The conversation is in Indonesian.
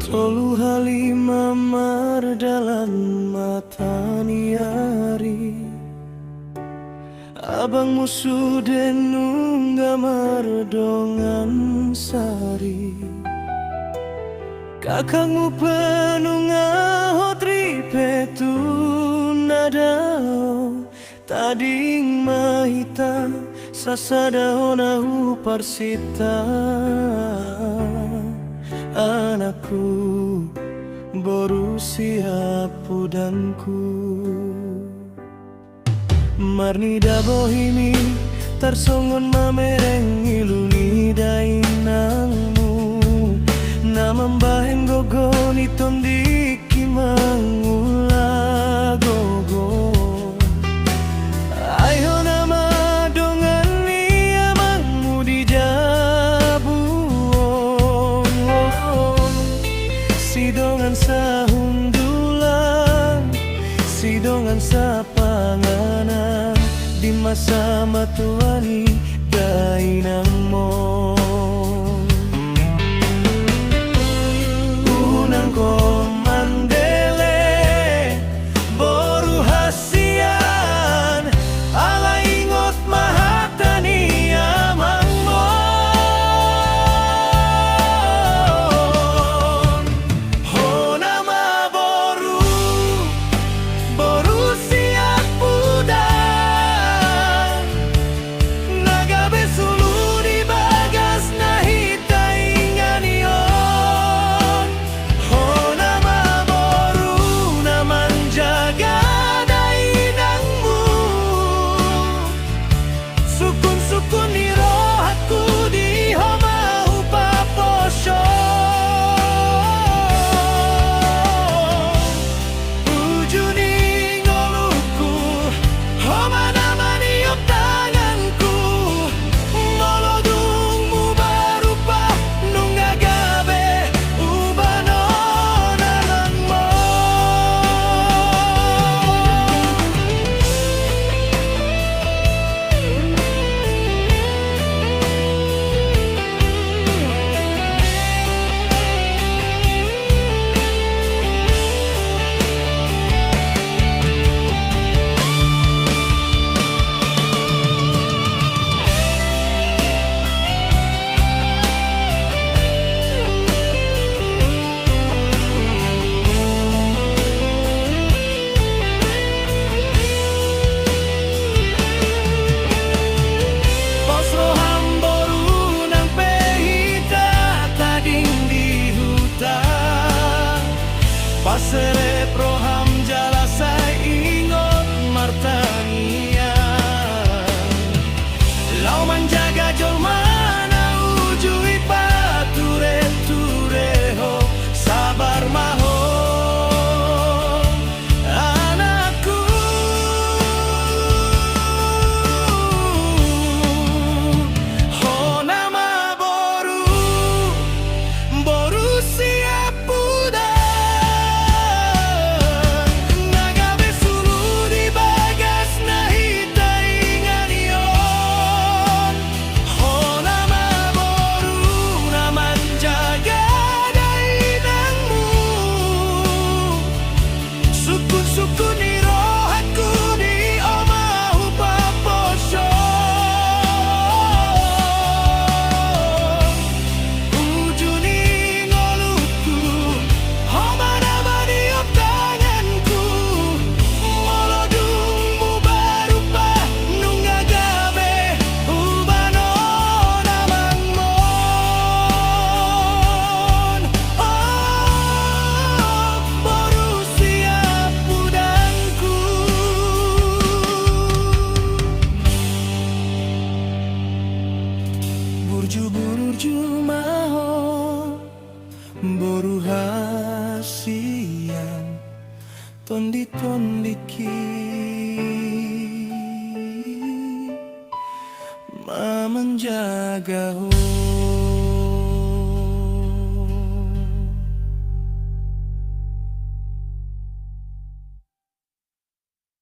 Tolu halima mar dalam mata niari Abang musuh denung gamar dongan sari Kakangmu penunga hotri petu nadao Tading mahita sasada honahu parsita Anakku boru siap pudanku Marnida bohimi tarsongon mamereng iluni dainangmu Namambahen gogoni tondiki mangula gogo Ayo nama dongan ni amangmu di jabuong Si dongan sahundulan Si dongan sapanganan Di masa matuani kainang mo Unang ko mandele boru hasian ala ingot mahatani amang mo Honama boru boru siap pudan Nagabe sulu di bagas nahita inganion Honama boru naman jaga dainangmu Sukun-sukun ni rohatku di homa upaposyo Ujuni ngoluku homa nama niop tanganku Ngolodungmu barupa nungagabe ubano namangmo Posroham boru nang pehita tading di hutan Pasere proham jalasai ingot martania Lau menjaga jolmana ujui pature-tureho Sabar maho anakku Honama boru boru siap pudan Nagabe sulu di bagas nahita inganion Honama boru naman jaga dainangmu Sukun-sukun ni rohatku di omahu paposyo Ujuni ngoluku homa nama niop tanganku Ngolodungmu barupa nungagabe ubano namangmon boru siap pudanku Burju-burju maho boru hasian tondi-tondiki ma menjaga